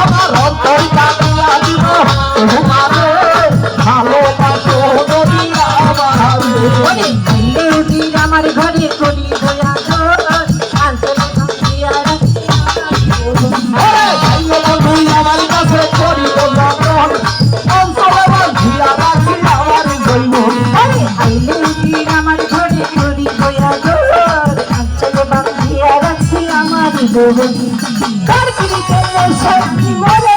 আমার অন্তর কাটিয়া দিব তোমারে ভালোবাসো যদি আমারে আমার ঘরে করি দয়া আমার কাছে করি আমার ঘরে করি দয়া আঞ্চলে বাঁধিয়া রাখি আমার কার পিড়িতে শক্তি মরে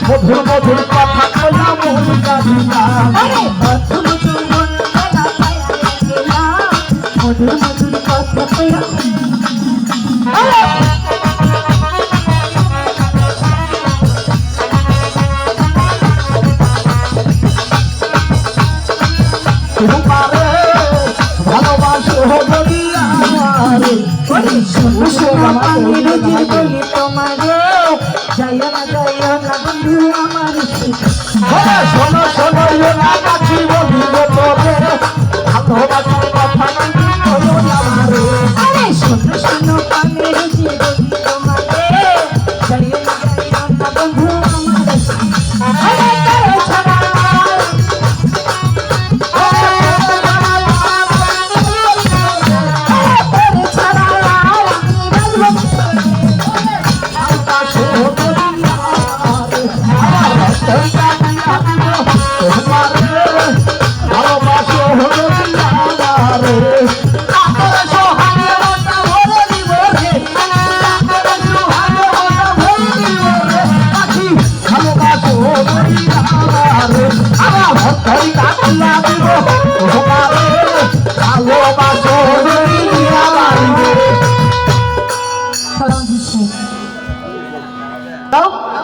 মধুর মধুর কথা কইয়া মন কাঁদিয়া মধুর মধুর কথা কইয়া ভালোবাসো যদি আমারে বলি তোমারে যাইও না বন্ধু আমার শোনো শোনো না কাছি বলিব তোরে ভালোবাসার কথা আমারে আরে শোনো শোনো পানের যে বলি তোমারে যাইও না বন্ধু আমার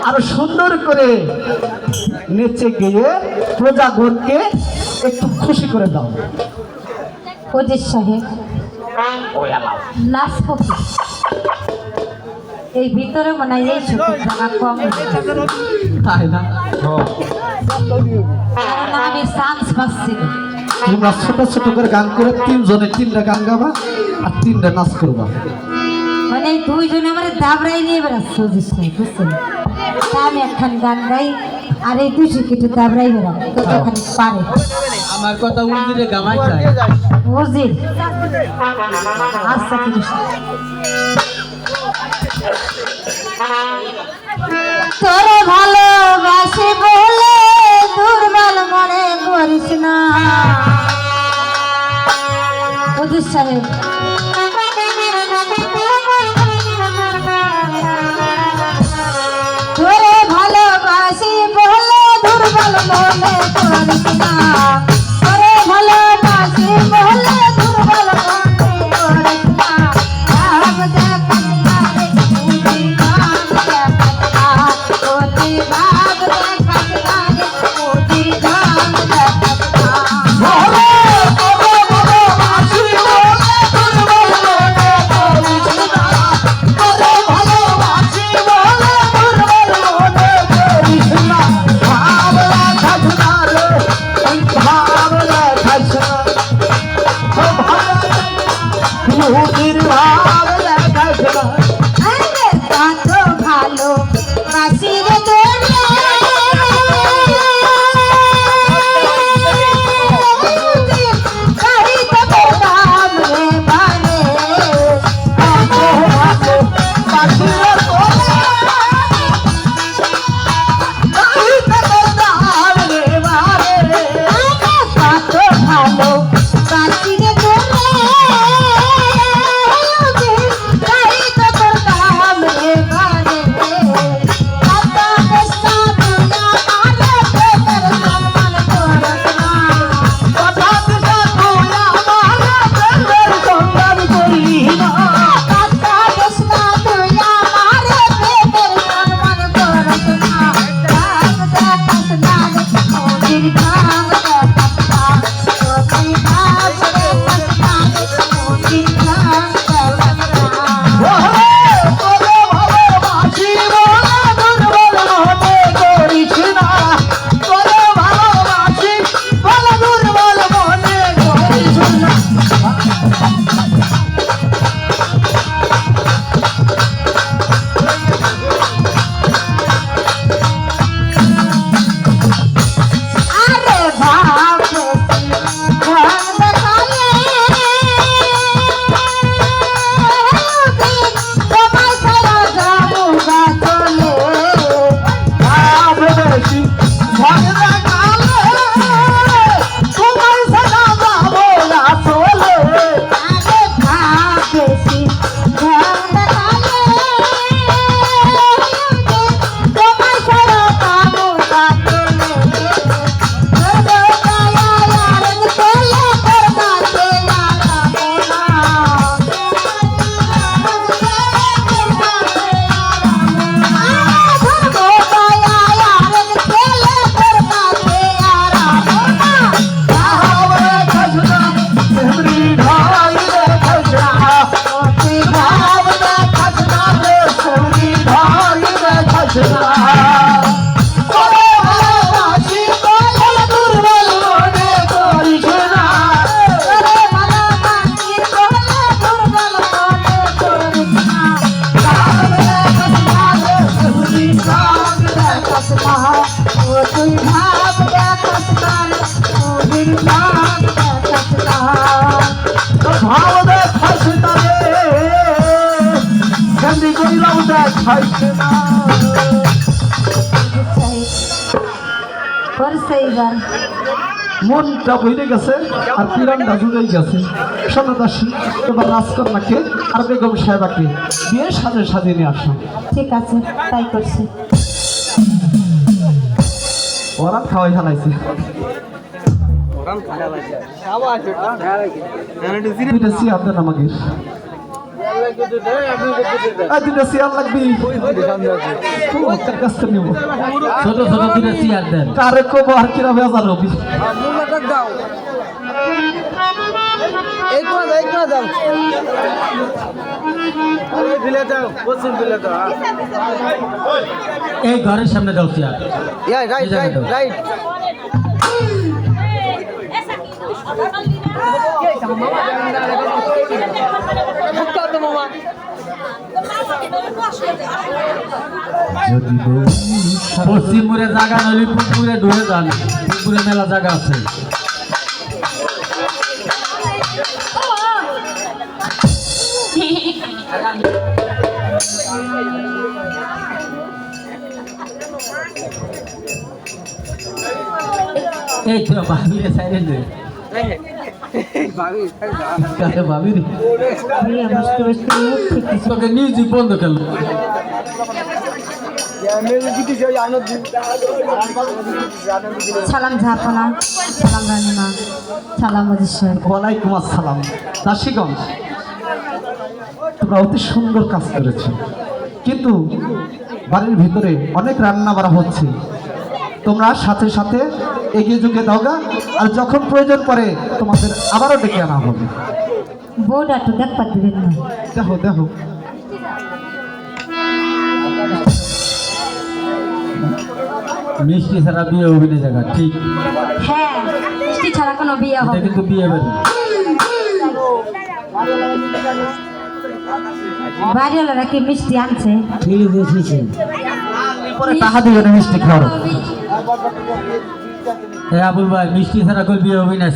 আরো সুন্দর করে নেচে গিয়ে প্রজাগণকে একটু খুশি করে দাও। ওজির সাহেব লাস্ট কপি এই ভিতরে মনে হয় এই টাকা কম তাই না? কারণ আমি চান্স পাচ্ছি না। তোমরা ছোট ছোট করে গান করে তিনজনে তিনটা গান গাবা আর তিনটা নাচ করবা। মানে এই দুইজনে আমার দাবড়াই নিয়ে বেড়াচ্ছে ওজির সাহেব বুঝছেন। তা আমি একখান গান গাই আর এই দুইশো কেটে দাবড়াই বেড়াবো কতখানি পারে। আমার কথা উজিরে গামাই চাই ওজির আচ্ছা ঠিক আছে। তোরে ভালোবাসি বলে দুর্বল মনে করিস না ওজির সাহেব। তোরে ভালোবাসি বলে দুর্বল মনে করিস না তোরে ভালোবাসি বলে দুর্বল মনে করিস না ভাব দেখাস না রে তুই ভাব দেখাস না তোতে ভাব দেখাস না রে তুই ভাব দেখাস না ভালো বাসি রে ভালো বাসি রে খাইছে না করছে এইবার মনটা বইরে গেছে আর পিরানটা জুড়েই গেছে সন্ন্যাসী এবার রাজকন্যাকে আর বেগম সাহেবাকে বিয়ে সাজিয়ে নিয়ে আসলাম ঠিক আছে তাই করছে ওরা খাওয়াই হালাইছে দুইটা চেয়ার দেন আমাকে দুইটা চেয়ার লাগবে কাছ থেকে নিব ছোট ছোট দুটো চেয়ার দেন কারে কব আর কিরা বেজার হবি এই ঘরের সামনে দাও চেয়ার এই জায়গায় দাও। পশ্চিম মুড়ে জায়গা নইলে পুকুরে ঢুকে যান পুকুরে মেলা জায়গা আছে এই তো ভাবি রে সাইলেন্ট রে কাকে ভাবি রে বিয়ে বসতে বসতে মুখ থেকে তোকে মিউজিক বন্ধ করলো সালাম ঝাপনা সালাম রানিমা সালাম মজিশ্বর ওয়ালাইকুম আসসালাম দাসীগঞ্জ তোমরা অতি সুন্দর কাজ করেছো কিন্তু বাড়ির ভিতরে অনেক রান্না বাড়া হচ্ছে তোমরা সাথে সাথে এগিয়ে যুগে দাওগা আর যখন প্রয়োজন পড়ে তোমাদের আবারও ডেকে আনা হবে বউটা তো দেখবার দিবেন না দেখো দেখো মিষ্টি ছাড়া বিয়ে হবে না জায়গা ঠিক হ্যাঁ মিষ্টি ছাড়া কোনো বিয়ে এটা হবে না। কিন্তু বিয়ে বাড়ি বাড়িওয়ালারা কি মিষ্টি আনছে ঠিক আছে পরে টাকা দিবে না মিষ্টি খাওয়ার আবুল ভাই মিষ্টি ছাড়া করে বিয়ে হবে না